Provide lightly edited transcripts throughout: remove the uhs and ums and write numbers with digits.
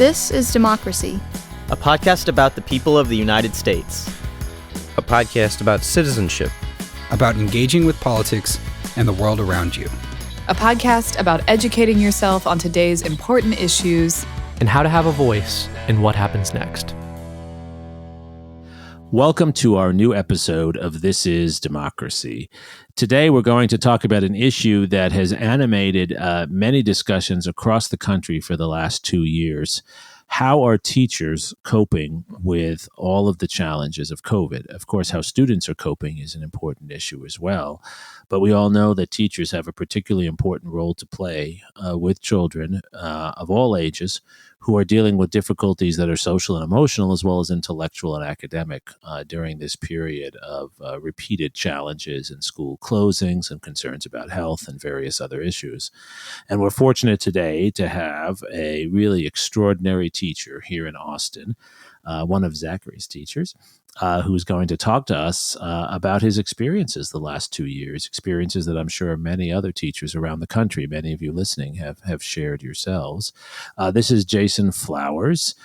This is Democracy, a podcast about the people of the United States. A podcast about citizenship. About engaging with politics and the world around you. A podcast about educating yourself on today's important issues. And how to have a voice in what happens next. Welcome to our new episode of This is Democracy. Today we're going to talk about an issue that has animated many discussions across the country for the last 2 years. How are teachers coping with all of the challenges of COVID? Of course, how students are coping is an important issue as well. But we all know that teachers have a particularly important role to play with children of all ages who are dealing with difficulties that are social and emotional as well as intellectual and academic during this period of repeated challenges and school closings and concerns about health and various other issues. And we're fortunate today to have a really extraordinary teacher here in Austin, one of Zachary's teachers, who's going to talk to us about his experiences the last 2 years, experiences that I'm sure many other teachers around the country, many of you listening, have shared yourselves. This is Jason Flowers.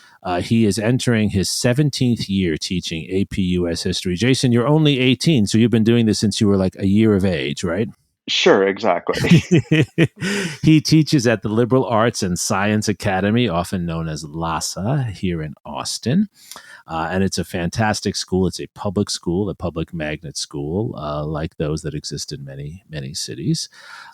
He is entering his 17th year teaching APUSH history. Jason, you're only 18, so you've been doing this since you were like a year of age, right? Sure, exactly. He teaches at the Liberal Arts and Science Academy, often known as LASA, here in Austin. And it's a fantastic school. It's a public school, a public magnet school, like those that exist in many, many cities.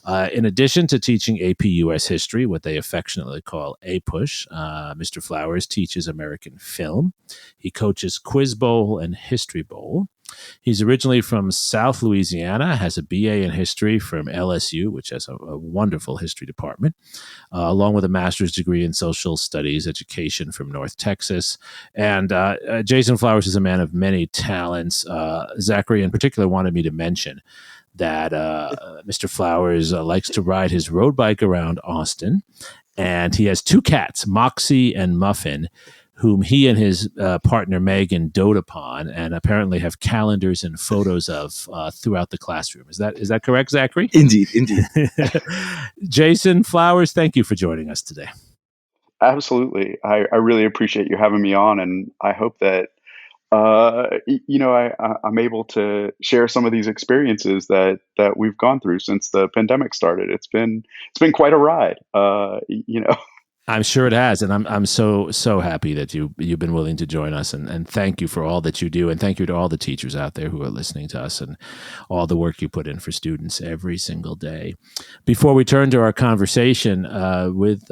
In addition to teaching APUSH history, what they affectionately call APUSH, Mr. Flowers teaches American film. He coaches Quiz Bowl and History Bowl. He's originally from South Louisiana, has a BA in history from LSU, which has a wonderful history department, along with a master's degree in social studies education from North Texas. And Jason Flowers is a man of many talents. Zachary in particular wanted me to mention that Mr. Flowers likes to ride his road bike around Austin, and he has 2 cats, Moxie and Muffin, whom he and his partner Meagan dote upon, and apparently have calendars and photos of throughout the classroom. Is that correct, Zachary? Indeed. Jason Flowers, thank you for joining us today. Absolutely. I really appreciate you having me on, and I hope that I'm able to share some of these experiences that we've gone through since the pandemic started. It's been quite a ride. I'm sure it has, and I'm so happy that you've been willing to join us, and thank you for all that you do, and thank you to all the teachers out there who are listening to us and all the work you put in for students every single day. Before we turn to our conversation with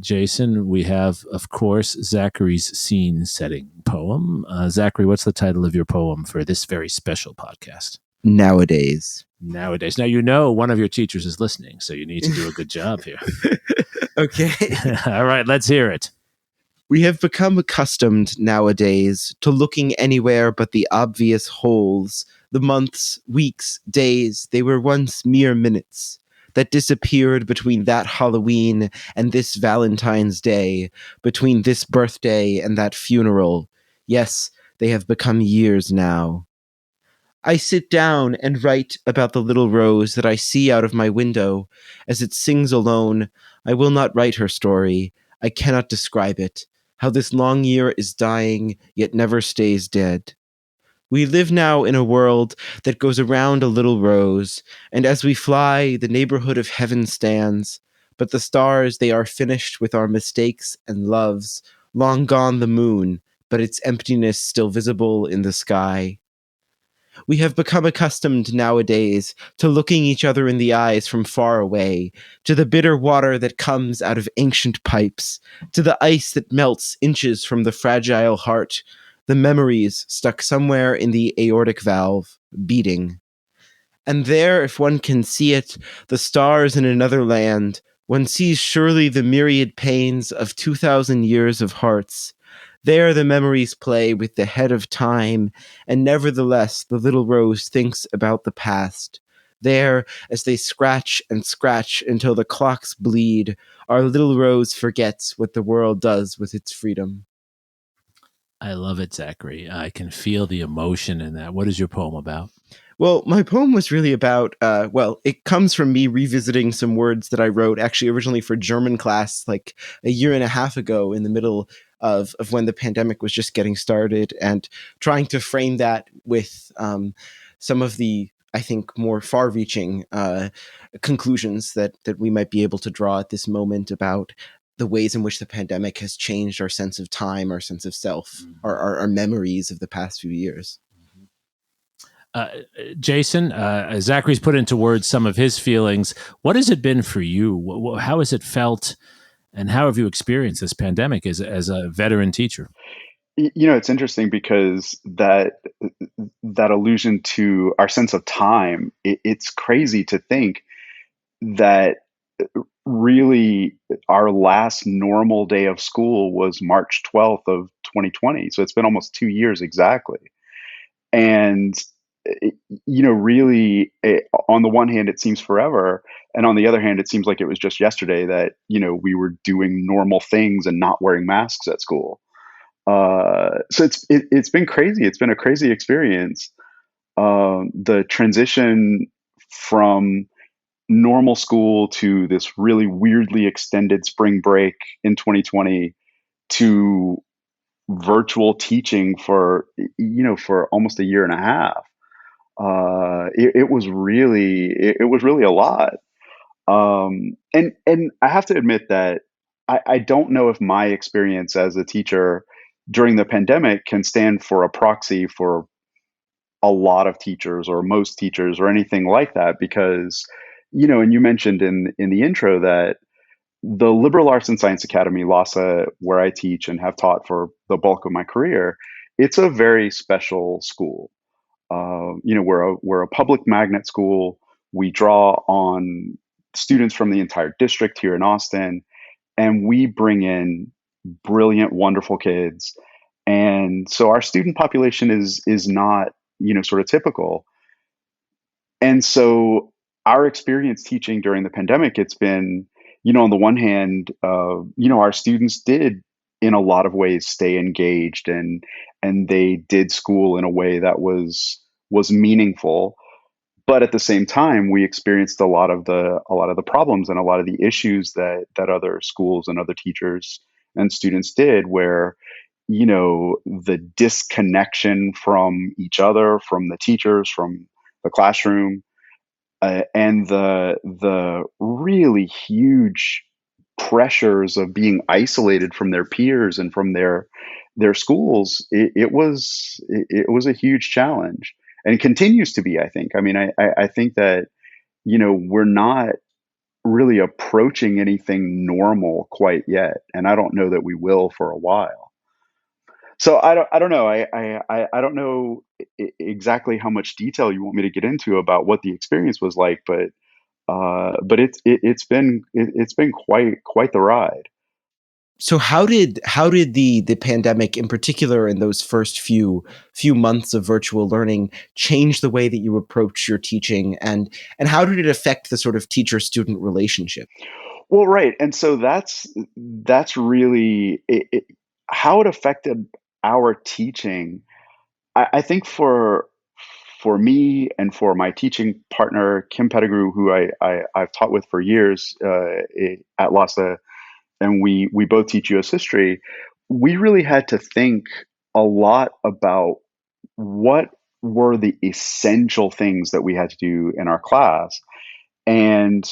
Jason, we have, of course, Zachary's scene-setting poem. Zachary, what's the title of your poem for this very special podcast? Nowadays. Now, you know one of your teachers is listening, so you need to do a good job here. Okay. All right, let's hear it. We have become accustomed nowadays to looking anywhere but the obvious holes. The months, weeks, days, they were once mere minutes that disappeared between that Halloween and this Valentine's Day, between this birthday and that funeral. Yes, they have become years now. I sit down and write about the little rose that I see out of my window as it sings alone. I will not write her story. I cannot describe it. How this long year is dying, yet never stays dead. We live now in a world that goes around a little rose, and as we fly, the neighborhood of heaven stands. But the stars, they are finished with our mistakes and loves. Long gone the moon, but its emptiness still visible in the sky. We have become accustomed nowadays to looking each other in the eyes from far away, to the bitter water that comes out of ancient pipes, to the ice that melts inches from the fragile heart, the memories stuck somewhere in the aortic valve, beating. And there, if one can see it, the stars in another land, one sees surely the myriad pains of 2,000 years of hearts. There the memories play with the head of time, and nevertheless the little rose thinks about the past. There, as they scratch and scratch until the clocks bleed, our little rose forgets what the world does with its freedom. I love it, Zachary. I can feel the emotion in that. What is your poem about? Well, my poem was really about, it comes from me revisiting some words that I wrote actually originally for German class like a year and a half ago in the middle of when the pandemic was just getting started, and trying to frame that with some of the, I think, more far-reaching conclusions that we might be able to draw at this moment about the ways in which the pandemic has changed our sense of time, our sense of self, our memories of the past few years. Jason, Zachary's put into words some of his feelings. What has it been for you? How has it felt, and how have you experienced this pandemic as a veteran teacher? It's interesting because that allusion to our sense of time, it's crazy to think that really our last normal day of school was March 12th of 2020. So it's been almost 2 years exactly. And really, on the one hand, it seems forever, and on the other hand, it seems like it was just yesterday that we were doing normal things and not wearing masks at school. So it's been crazy. It's been a crazy experience. The transition from normal school to this really weirdly extended spring break in 2020 to virtual teaching for almost a year and a half. It was really a lot. And I have to admit that I don't know if my experience as a teacher during the pandemic can stand for a proxy for a lot of teachers or most teachers or anything like that, because and you mentioned in the intro that the Liberal Arts and Science Academy, LASA, where I teach and have taught for the bulk of my career, it's a very special school. We're a public magnet school. We draw on students from the entire district here in Austin, and we bring in brilliant, wonderful kids. And so our student population is not sort of typical. And so our experience teaching during the pandemic, it's been, on the one hand, our students did in a lot of ways stay engaged, and they did school in a way that was meaningful. But at the same time, we experienced a lot of the problems and a lot of the issues that other schools and other teachers and students did, where the disconnection from each other, from the teachers, from the classroom, and the really huge pressures of being isolated from their peers and from their schools. It was a huge challenge, and continues to be, I think. I mean, I think that we're not really approaching anything normal quite yet, and I don't know that we will for a while. So I don't know. I don't know exactly how much detail you want me to get into about what the experience was like, but it's been quite the ride. So how did the pandemic, in particular, in those first few months of virtual learning, change the way that you approach your teaching, and how did it affect the sort of teacher-student relationship? Well, right, and so that's really how it affected our teaching. I think for me and for my teaching partner Kim Pettigrew, who I've taught with for years at LASA, and we both teach U.S. history. We really had to think a lot about what were the essential things that we had to do in our class, and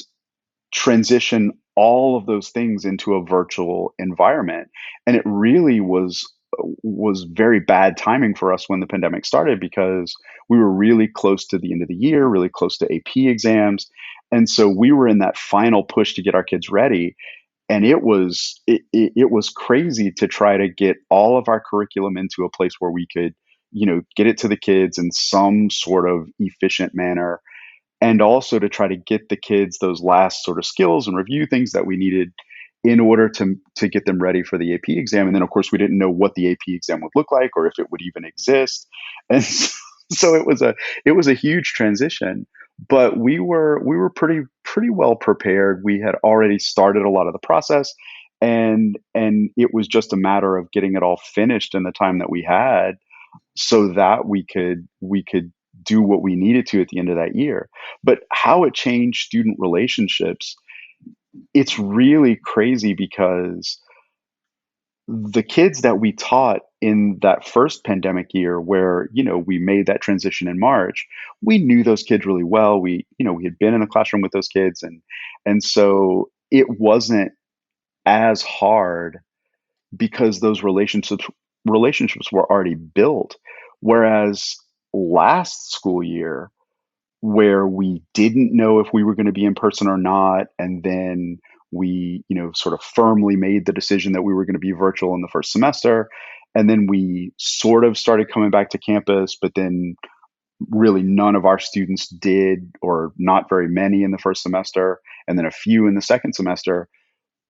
transition all of those things into a virtual environment. And it really was very bad timing for us when the pandemic started, because we were really close to the end of the year, really close to AP exams. And so we were in that final push to get our kids ready. And it was crazy to try to get all of our curriculum into a place where we could get it to the kids in some sort of efficient manner, and also to try to get the kids those last sort of skills and review things that we needed in order to get them ready for the AP exam. And then, of course, we didn't know what the AP exam would look like or if it would even exist. And so it was a huge transition. But we were pretty well prepared. We had already started a lot of the process, and it was just a matter of getting it all finished in the time that we had, so that we could do what we needed to at the end of that year. But how it changed student relationships, it's really crazy because the kids that we taught in that first pandemic year where, we made that transition in March, we knew those kids really well. We had been in the classroom with those kids, and so it wasn't as hard because those relationships were already built. Whereas last school year, where we didn't know if we were going to be in person or not, and then we, sort of firmly made the decision that we were going to be virtual in the first semester, and then we sort of started coming back to campus, but then really none of our students did, or not very many in the first semester, and then a few in the second semester.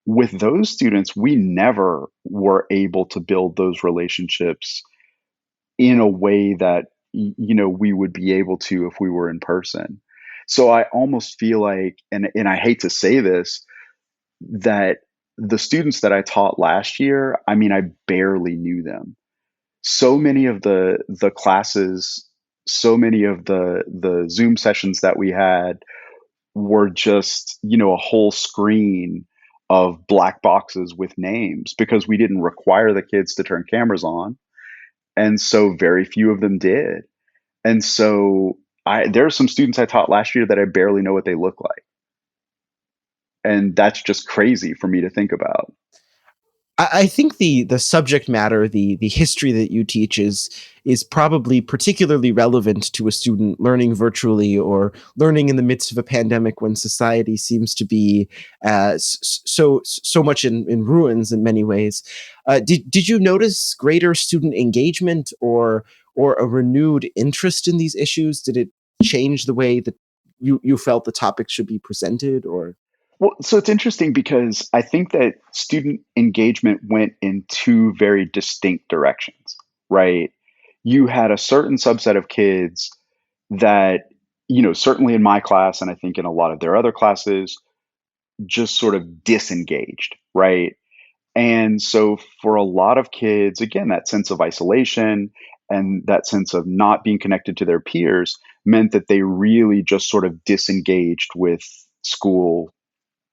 With those students, we never were able to build those relationships in a way that we would be able to if we were in person. So I almost feel like, and I hate to say this, that the students that I taught last year, I mean, I barely knew them. So many of the classes, so many of the Zoom sessions that we had were just, a whole screen of black boxes with names, because we didn't require the kids to turn cameras on. And so very few of them did. And so there are some students I taught last year that I barely know what they look like. And that's just crazy for me to think about. I think the subject matter, the history that you teach is probably particularly relevant to a student learning virtually or learning in the midst of a pandemic when society seems to be so much in ruins in many ways. Did you notice greater student engagement or a renewed interest in these issues? Did it change the way that you felt the topic should be presented, or? Well, so it's interesting because I think that student engagement went in two very distinct directions, right? You had a certain subset of kids that, certainly in my class, and I think in a lot of their other classes, just sort of disengaged, right? And so for a lot of kids, again, that sense of isolation and that sense of not being connected to their peers meant that they really just sort of disengaged with school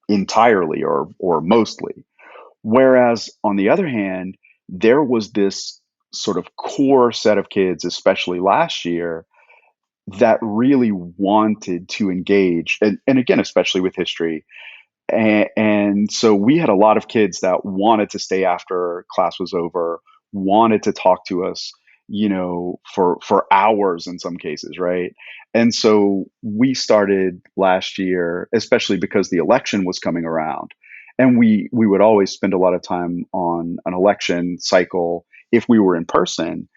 entirely or mostly. Whereas on the other hand, there was this sort of core set of kids, especially last year, that really wanted to engage. And again, especially with history. And so we had a lot of kids that wanted to stay after class was over, wanted to talk to us, for hours in some cases, right? And so we started last year, especially because the election was coming around, and we would always spend a lot of time on an election cycle if we were in person.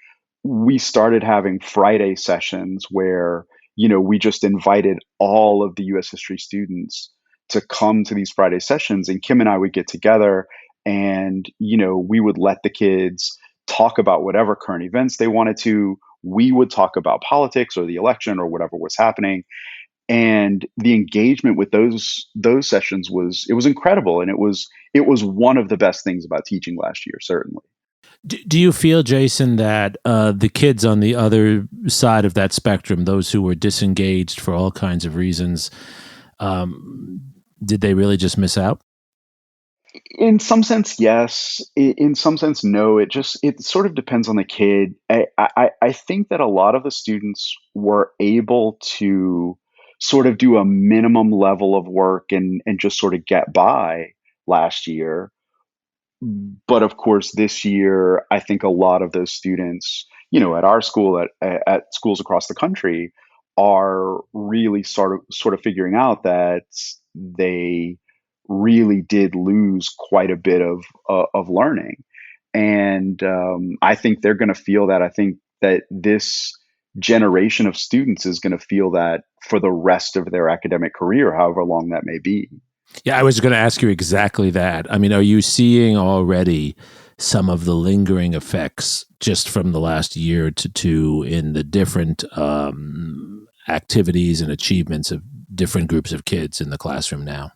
We started having Friday sessions where, we just invited all of the US history students to come to these Friday sessions, and Kim and I would get together, and, we would let the kids talk about whatever current events they wanted to. We would talk about politics or the election or whatever was happening. And the engagement with those sessions was incredible. And it was one of the best things about teaching last year, certainly. Do you feel, Jason, that the kids on the other side of that spectrum, those who were disengaged for all kinds of reasons, did they really just miss out? In some sense, yes. In some sense, no. It sort of depends on the kid. I think that a lot of the students were able to sort of do a minimum level of work and just sort of get by last year. But of course, this year, I think a lot of those students, at our school, at schools across the country, are really sort of figuring out that they really did lose quite a bit of learning, and I think they're going to feel that. I think that this generation of students is going to feel that for the rest of their academic career, however long that may be. Yeah, I was going to ask you exactly that. I mean, are you seeing already some of the lingering effects just from the last year to two in the different activities and achievements of different groups of kids in the classroom now?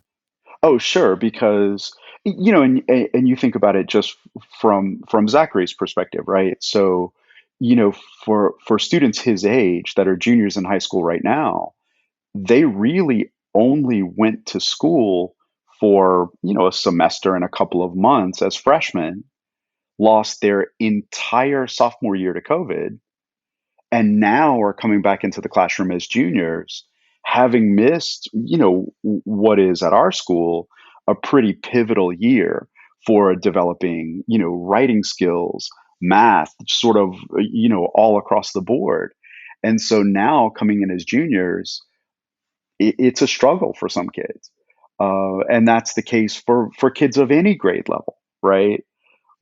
Oh, sure, because and you think about it just from Zachary's perspective, right? So, you know, for students his age that are juniors in high school right now, they really only went to school for, a semester and a couple of months as freshmen, lost their entire sophomore year to COVID, and now are coming back into the classroom as juniors, having missed, what is at our school a pretty pivotal year for developing, writing skills, math, sort of, all across the board. And so now coming in as juniors, it's a struggle for some kids. And that's the case for kids of any grade level, right?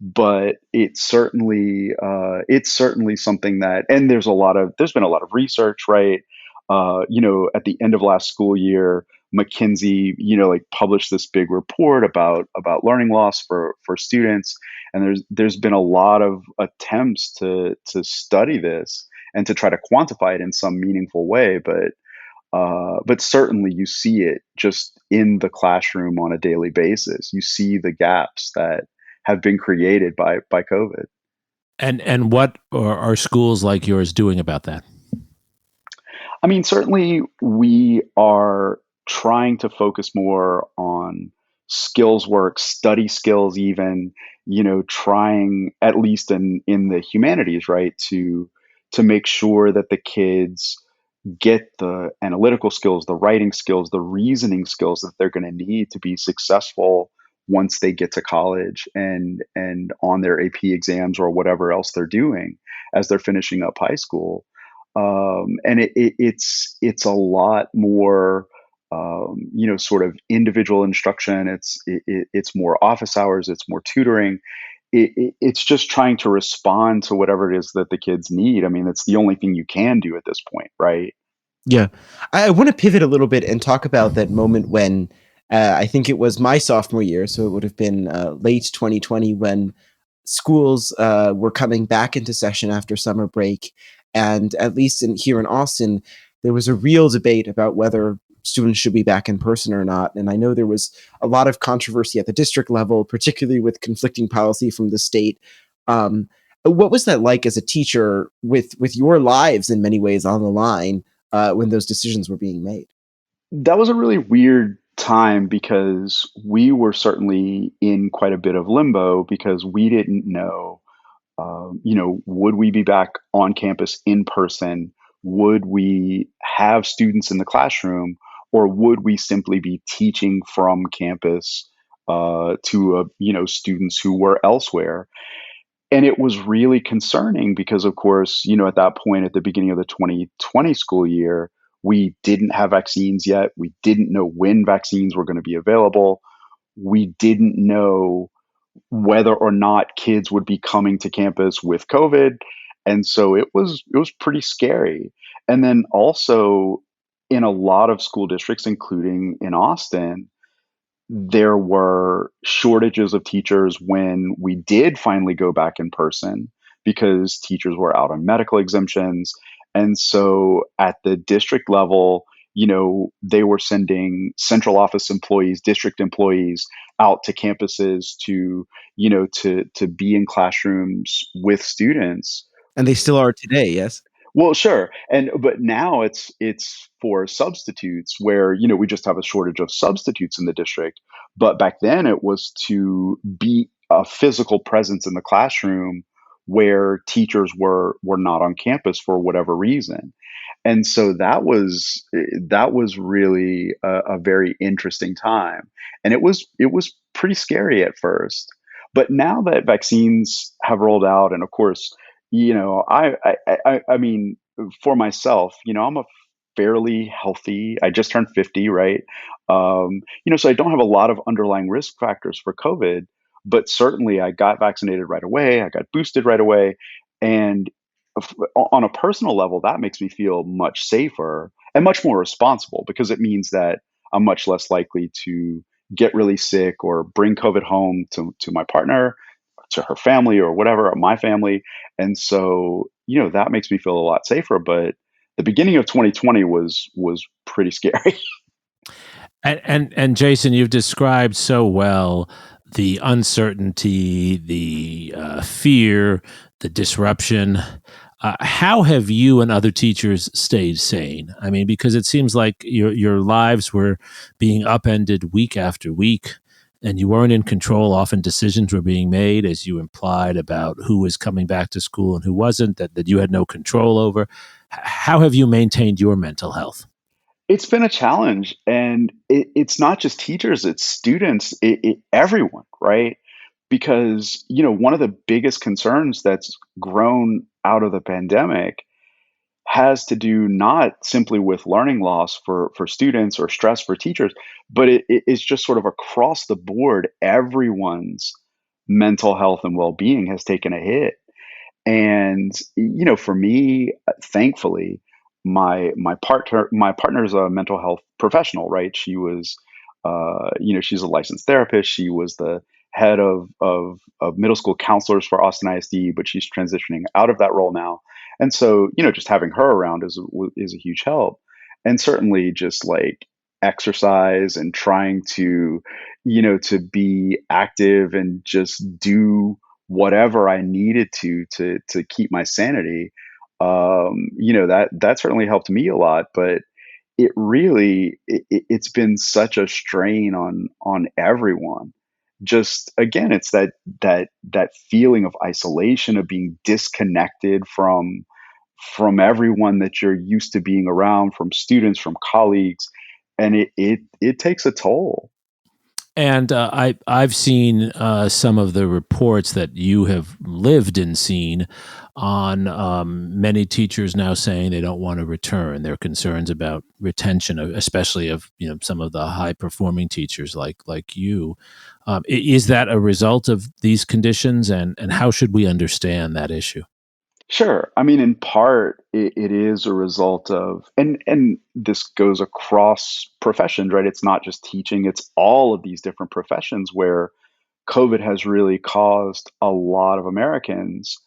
But it's certainly something that, and there's been a lot of research, right? At the end of last school year, McKinsey, like published this big report about learning loss for students, and there's been a lot of attempts to study this and to try to quantify it in some meaningful way, but certainly you see it just in the classroom on a daily basis. You see the gaps that have been created by COVID. And what are schools like yours doing about that? I mean, certainly we are trying to focus more on skills work, study skills, even, trying at least in the humanities, right, to make sure that the kids get the analytical skills, the writing skills, the reasoning skills that they're going to need to be successful once they get to college and on their AP exams or whatever else they're doing as they're finishing up high school. And it's a lot more, sort of individual instruction. It's more office hours. It's more tutoring. It's just trying to respond to whatever it is that the kids need. I mean, it's the only thing you can do at this point, right? Yeah. I want to pivot a little bit and talk about that moment when I think it was my sophomore year, so it would have been late 2020 when schools were coming back into session after summer break. And at least here in Austin, there was a real debate about whether students should be back in person or not. And I know there was a lot of controversy at the district level, particularly with conflicting policy from the state. What was that like as a teacher with your lives in many ways on the line when those decisions were being made? That was a really weird time because we were certainly in quite a bit of limbo because we didn't know, would we be back on campus in person? Would we have students in the classroom, or would we simply be teaching from campus to, students who were elsewhere? And it was really concerning because, of course, at that point at the beginning of the 2020 school year, we didn't have vaccines yet. We didn't know when vaccines were going to be available. We didn't know whether or not kids would be coming to campus with COVID. And so it was pretty scary. And then also in a lot of school districts, including in Austin, there were shortages of teachers when we did finally go back in person because teachers were out on medical exemptions. And so at the district level, they were sending central office employees, district employees out to campuses to be in classrooms with students. And they still are today, yes? Well, sure. But now it's for substitutes where, we just have a shortage of substitutes in the district. But back then it was to be a physical presence in the classroom where teachers were not on campus for whatever reason. And so that was really a very interesting time. And it was pretty scary at first. But now that vaccines have rolled out, and of course, I mean, for myself, I'm a fairly healthy. I just turned 50, right? So I don't have a lot of underlying risk factors for COVID, but certainly I got vaccinated right away. I got boosted right away, and on a personal level, that makes me feel much safer and much more responsible because it means that I'm much less likely to get really sick or bring COVID home to my partner, to her family or whatever, or my family. And so, that makes me feel a lot safer. But the beginning of 2020 was pretty scary. And Jason, you've described so well the uncertainty, the fear, the disruption. How have you and other teachers stayed sane? I mean, because it seems like your lives were being upended week after week, and you weren't in control. Often decisions were being made, as you implied, about who was coming back to school and who wasn't, that you had no control over. How have you maintained your mental health? It's been a challenge, and it's not just teachers, it's students, everyone, right? Because, one of the biggest concerns that's grown out of the pandemic has to do not simply with learning loss for students or stress for teachers, but it's just sort of across the board. Everyone's mental health and well-being has taken a hit. And for me, thankfully, my partner's a mental health professional, right? She was, she's a licensed therapist. She was the head of middle school counselors for Austin ISD, but she's transitioning out of that role now. And so, just having her around is a huge help. And certainly, just like exercise and trying to be active and just do whatever I needed to keep my sanity. That certainly helped me a lot, but it's been such a strain on everyone. Just again, it's that feeling of isolation, of being disconnected from everyone that you're used to being around, from students, from colleagues, and it takes a toll. And I've seen some of the reports that you have lived and seen on many teachers now saying they don't want to return. There are concerns about retention, especially of some of the high performing teachers like you. Is that a result of these conditions, and how should we understand that issue? Sure. I mean, in part, it is a result of, and this goes across professions, right? It's not just teaching; it's all of these different professions where COVID has really caused a lot of Americans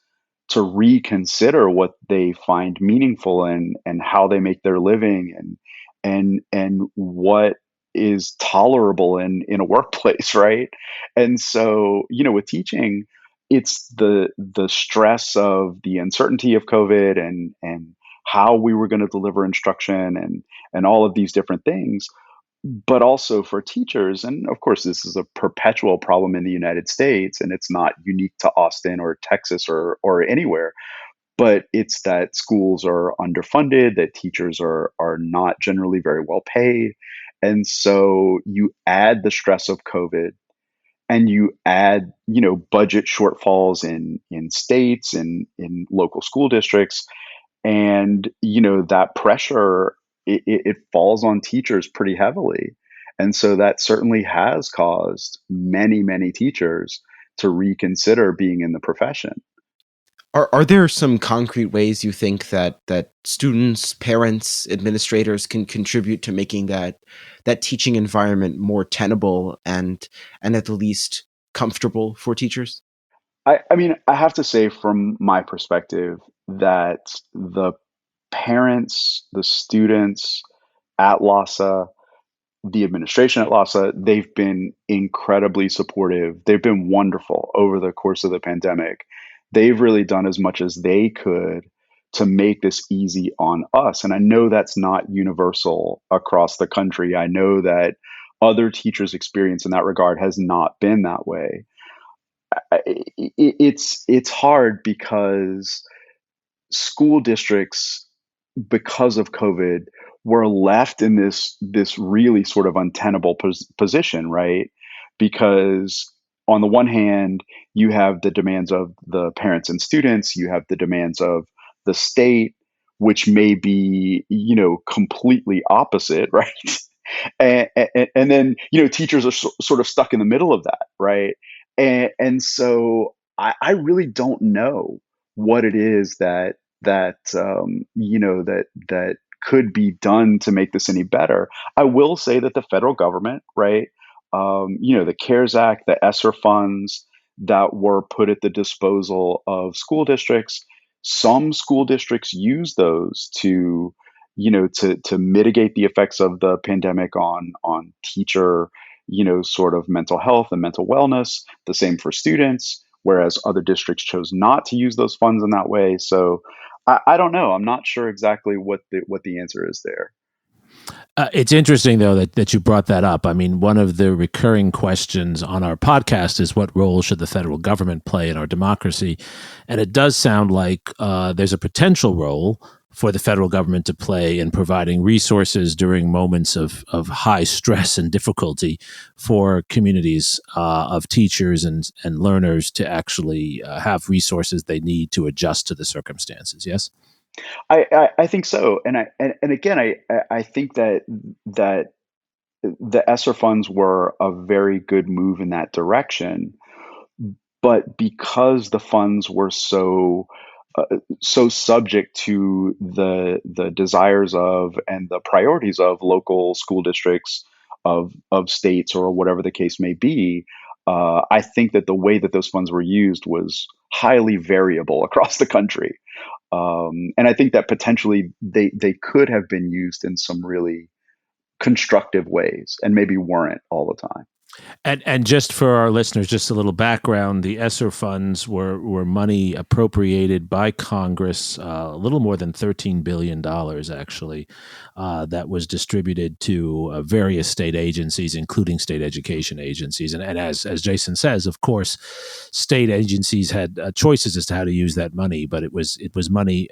to reconsider what they find meaningful and how they make their living and what is tolerable in a workplace, right? And so, with teaching, it's the stress of the uncertainty of COVID and how we were going to deliver instruction and all of these different things, but also for teachers. And of course, this is a perpetual problem in the United States, and it's not unique to Austin or Texas or anywhere. But it's that schools are underfunded, that teachers are not generally very well paid. And so you add the stress of COVID, and you add, budget shortfalls in states and in local school districts, and that pressure, it falls on teachers pretty heavily. And so that certainly has caused many teachers to reconsider being in the profession. Are there some concrete ways you think that students, parents, administrators can contribute to making that teaching environment more tenable and at the least comfortable for teachers? I mean, I have to say from my perspective that the parents, the students at LASA, the administration at LASA, they've been incredibly supportive. They've been wonderful over the course of the pandemic. They've really done as much as they could to make this easy on us. And I know that's not universal across the country. I know that other teachers' experience in that regard has not been that way. It's hard because school districts, because of COVID, were left in this really sort of untenable position, right? Because on the one hand, you have the demands of the parents and students, you have the demands of the state, which may be, completely opposite, right? And then teachers are sort of stuck in the middle of that, right? And so I really don't know what it is that could be done to make this any better. I will say that the federal government, right, the CARES Act, the ESSER funds that were put at the disposal of school districts, some school districts use those to mitigate the effects of the pandemic on teacher, sort of mental health and mental wellness. The same for students. whereas other districts chose not to use those funds in that way. So I don't know. I'm not sure exactly what the answer is there. It's interesting, though, that you brought that up. I mean, one of the recurring questions on our podcast is what role should the federal government play in our democracy? And it does sound like there's a potential role for the federal government to play in providing resources during moments of high stress and difficulty for communities of teachers and learners to actually have resources they need to adjust to the circumstances. Yes? I think so, and again, I think that the ESSER funds were a very good move in that direction, but because the funds were so subject to the desires of and the priorities of local school districts, of states, or whatever the case may be, I think that the way that those funds were used was highly variable across the country. And I think that potentially they could have been used in some really constructive ways and maybe weren't all the time. And just for our listeners, just a little background: the ESSER funds were money appropriated by Congress, a little more than $13 billion, actually, that was distributed to various state agencies, including state education agencies. And as Jason says, of course, state agencies had choices as to how to use that money, but it was money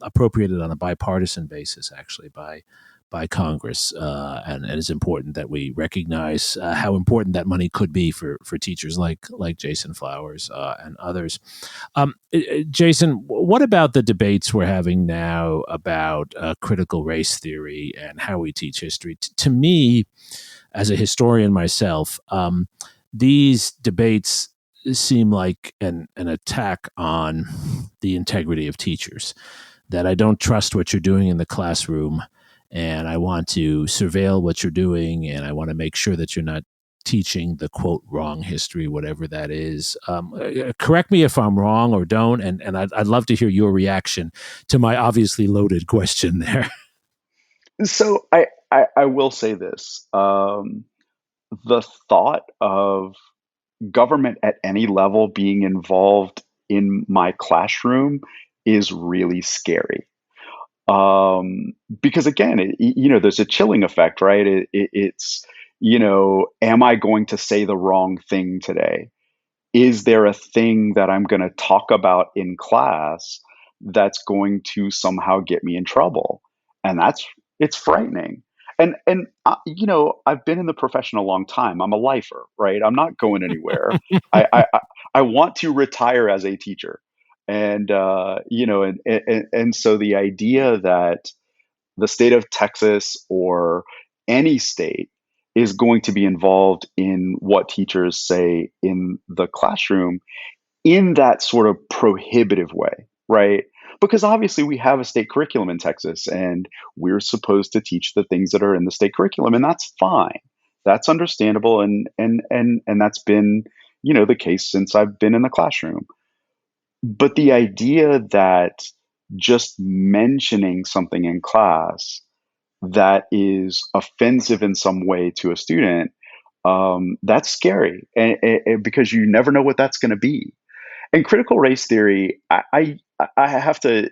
appropriated on a bipartisan basis, actually, by Congress, and it's important that we recognize how important that money could be for teachers like Jason Flowers and others. Jason, what about the debates we're having now about critical race theory and how we teach history? To me, as a historian myself, these debates seem like an attack on the integrity of teachers, that I don't trust what you're doing in the classroom, and I want to surveil what you're doing, and I want to make sure that you're not teaching the, quote, wrong history, whatever that is. Correct me if I'm wrong, or don't, and I'd love to hear your reaction to my obviously loaded question there. So I will say this. The thought of government at any level being involved in my classroom is really scary. Because again, there's a chilling effect, right? It's, am I going to say the wrong thing today? Is there a thing that I'm going to talk about in class that's going to somehow get me in trouble? And it's frightening. I've been in the profession a long time. I'm a lifer, right? I'm not going anywhere. I want to retire as a teacher. And so the idea that the state of Texas or any state is going to be involved in what teachers say in the classroom in that sort of prohibitive way, right? Because obviously we have a state curriculum in Texas, and we're supposed to teach the things that are in the state curriculum, and that's fine. That's understandable, and that's been, the case since I've been in the classroom. But the idea that just mentioning something in class that is offensive in some way to a student, that's scary, and because you never know what that's going to be. And critical race theory, I have to,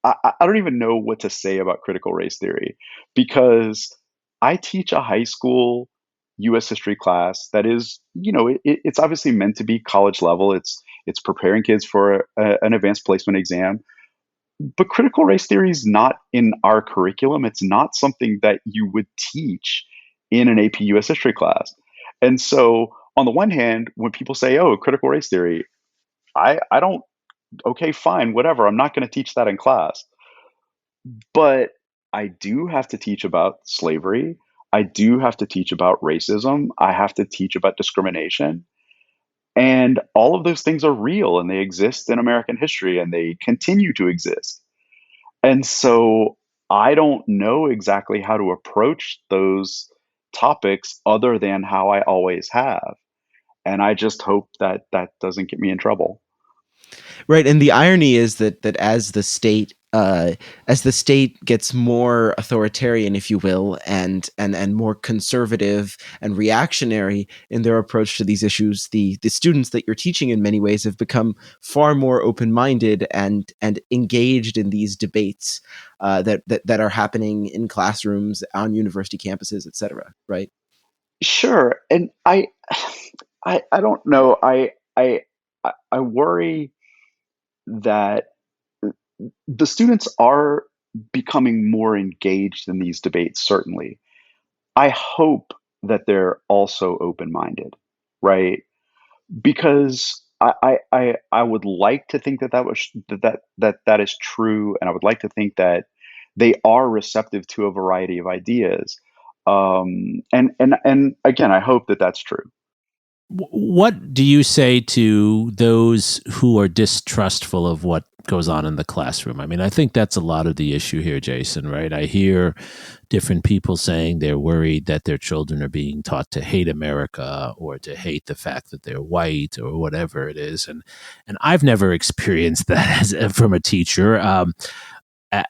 I don't even know what to say about critical race theory, because I teach a high school U.S. history class that is, it's obviously meant to be college level. It's preparing kids for an advanced placement exam. But critical race theory is not in our curriculum. It's not something that you would teach in an AP US history class. And so, on the one hand, when people say, "Oh, critical race theory," I don't. Okay, fine, whatever. I'm not going to teach that in class. But I do have to teach about slavery. I do have to teach about racism. I have to teach about discrimination. And all of those things are real, and they exist in American history, and they continue to exist. And so I don't know exactly how to approach those topics other than how I always have. And I just hope that that doesn't get me in trouble. Right. And the irony is that as the state as the state gets more authoritarian, if you will, and more conservative and reactionary in their approach to these issues, the students that you're teaching in many ways have become far more open-minded and engaged in these debates that are happening in classrooms, on university campuses, etc. Right? Sure. And I don't know. I worry that the students are becoming more engaged in these debates, certainly. I hope that they're also open-minded, right? Because I would like to think that that is true, and I would like to think that they are receptive to a variety of ideas. And again, I hope that that's true. What do you say to those who are distrustful of what goes on in the classroom? I mean, I think that's a lot of the issue here, Jason, right? I hear different people saying they're worried that their children are being taught to hate America or to hate the fact that they're white or whatever it is. And I've never experienced that from a teacher.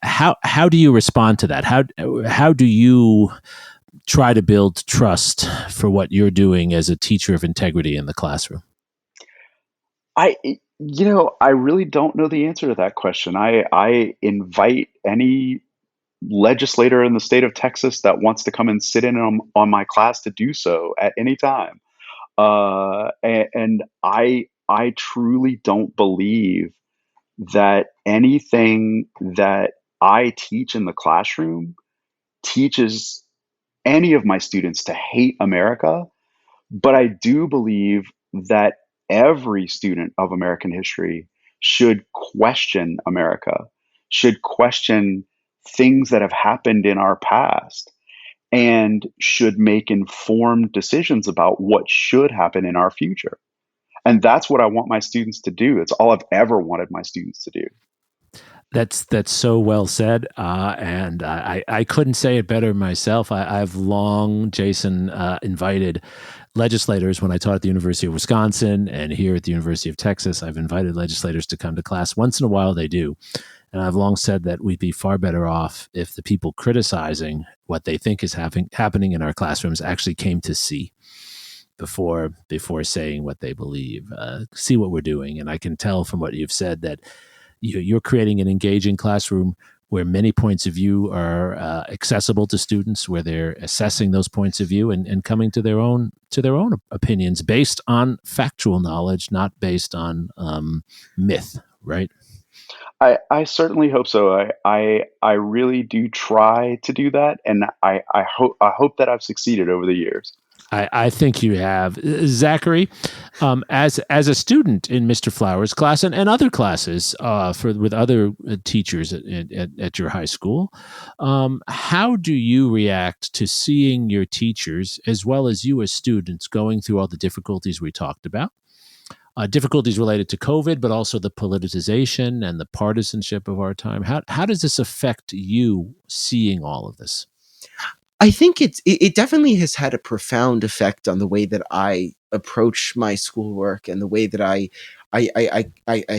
How do you respond to that? How do you try to build trust for what you're doing as a teacher of integrity in the classroom? I really don't know the answer to that question. I invite any legislator in the state of Texas that wants to come and sit in on my class to do so at any time. And I truly don't believe that anything that I teach in the classroom teaches any of my students to hate America, but I do believe that every student of American history should question America, should question things that have happened in our past, and should make informed decisions about what should happen in our future. And that's what I want my students to do. It's all I've ever wanted my students to do. That's so well said, and I couldn't say it better myself. I've long, Jason, invited legislators when I taught at the University of Wisconsin and here at the University of Texas. I've invited legislators to come to class. Once in a while they do. And I've long said that we'd be far better off if the people criticizing what they think is happening in our classrooms actually came to see before saying what they believe, see what we're doing. And I can tell from what you've said that you're creating an engaging classroom where many points of view are accessible to students, where they're assessing those points of view and coming to their own opinions based on factual knowledge, not based on myth, right? I certainly hope so. I really do try to do that, and I hope that I've succeeded over the years. I think you have. Zachary, as a student in Mr. Flowers' class and other classes with other teachers at your high school, how do you react to seeing your teachers as well as you as students going through all the difficulties we talked about? Difficulties related to COVID, but also the politicization and the partisanship of our time. How does this affect you seeing all of this? I think it definitely has had a profound effect on the way that I approach my schoolwork and the way that I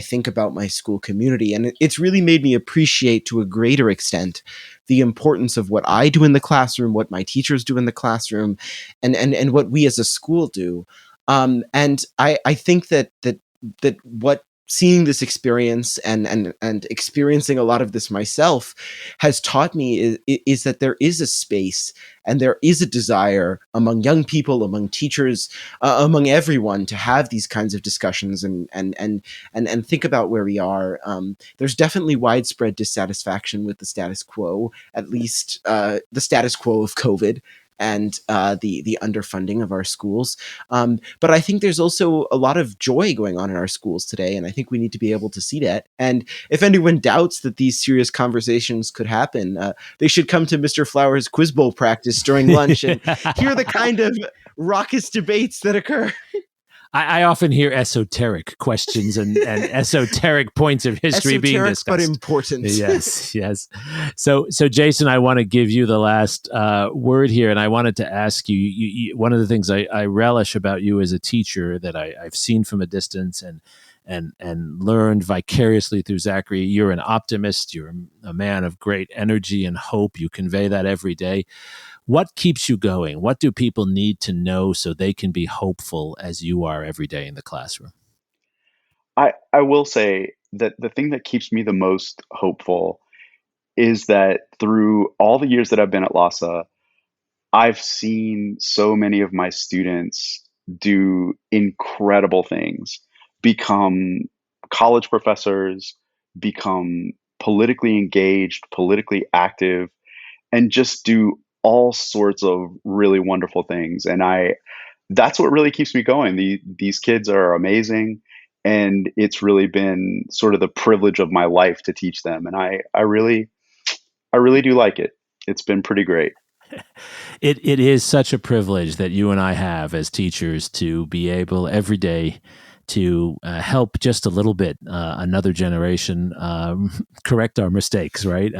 think about my school community. And it's really made me appreciate to a greater extent the importance of what I do in the classroom, what my teachers do in the classroom, and what we as a school do. And I think that what seeing this experience and experiencing a lot of this myself has taught me is that there is a space and there is a desire among young people, among teachers, among everyone to have these kinds of discussions and think about where we are. There's definitely widespread dissatisfaction with the status quo, at least the status quo of COVID. And the underfunding of our schools. But I think there's also a lot of joy going on in our schools today, and I think we need to be able to see that. And if anyone doubts that these serious conversations could happen, they should come to Mr. Flowers' Quiz Bowl practice during lunch and hear the kind of raucous debates that occur. I often hear esoteric questions and esoteric points of history being discussed. But important. Yes. So Jason, I want to give you the last word here, and I wanted to ask you one of the things I relish about you as a teacher that I've seen from a distance, and and learned vicariously through Zachary. You're an optimist. You're a man of great energy and hope. You convey that every day. What keeps you going? What do people need to know so they can be hopeful as you are every day in the classroom? I will say that the thing that keeps me the most hopeful is that through all the years that I've been at LASA, I've seen so many of my students do incredible things, become college professors, become politically engaged, politically active, and just do all sorts of really wonderful things. And that's what really keeps me going. These kids are amazing, and it's really been sort of the privilege of my life to teach them. And I really do like it. It's been pretty great. It is such a privilege that you and I have as teachers to be able every day to help just a little bit another generation correct our mistakes, right?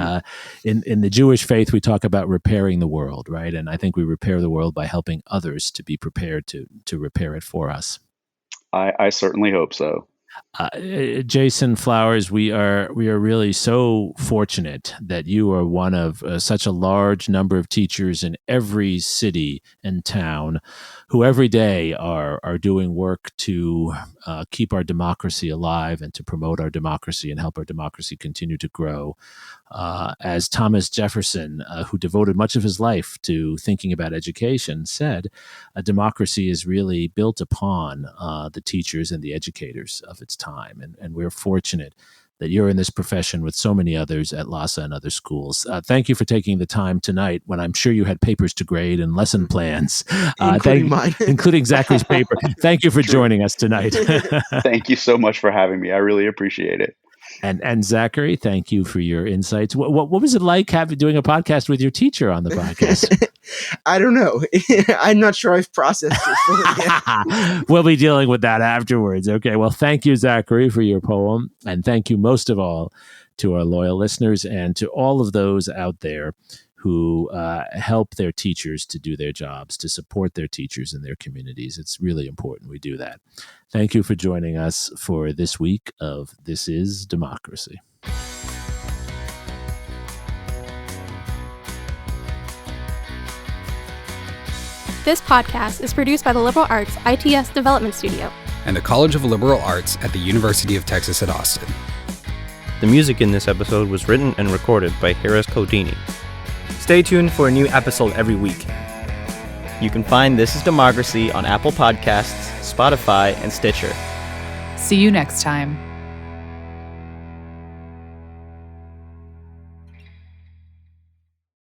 In the Jewish faith, we talk about repairing the world, right? And I think we repair the world by helping others to be prepared to repair it for us. I certainly hope so. Jason Flowers, we are really so fortunate that you are one of such a large number of teachers in every city and town who every day are doing work to keep our democracy alive and to promote our democracy and help our democracy continue to grow. As Thomas Jefferson, who devoted much of his life to thinking about education, said, a democracy is really built upon the teachers and the educators of its time. And we're fortunate that you're in this profession with so many others at LASA and other schools. Thank you for taking the time tonight when I'm sure you had papers to grade and lesson plans. Including mine. Including Zachary's paper. Thank you for joining us tonight. Thank you so much for having me. I really appreciate it. And Zachary, thank you for your insights. What was it like doing a podcast with your teacher on the podcast? I don't know. I'm not sure I've processed it fully yet. We'll be dealing with that afterwards. Okay. Well, thank you, Zachary, for your poem. And thank you most of all to our loyal listeners and to all of those out there who help their teachers to do their jobs, to support their teachers in their communities. It's really important we do that. Thank you for joining us for this week of This is Democracy. This podcast is produced by the Liberal Arts ITS Development Studio and the College of Liberal Arts at the University of Texas at Austin. The music in this episode was written and recorded by Harris Codini. Stay tuned for a new episode every week. You can find This is Democracy on Apple Podcasts, Spotify, and Stitcher. See you next time.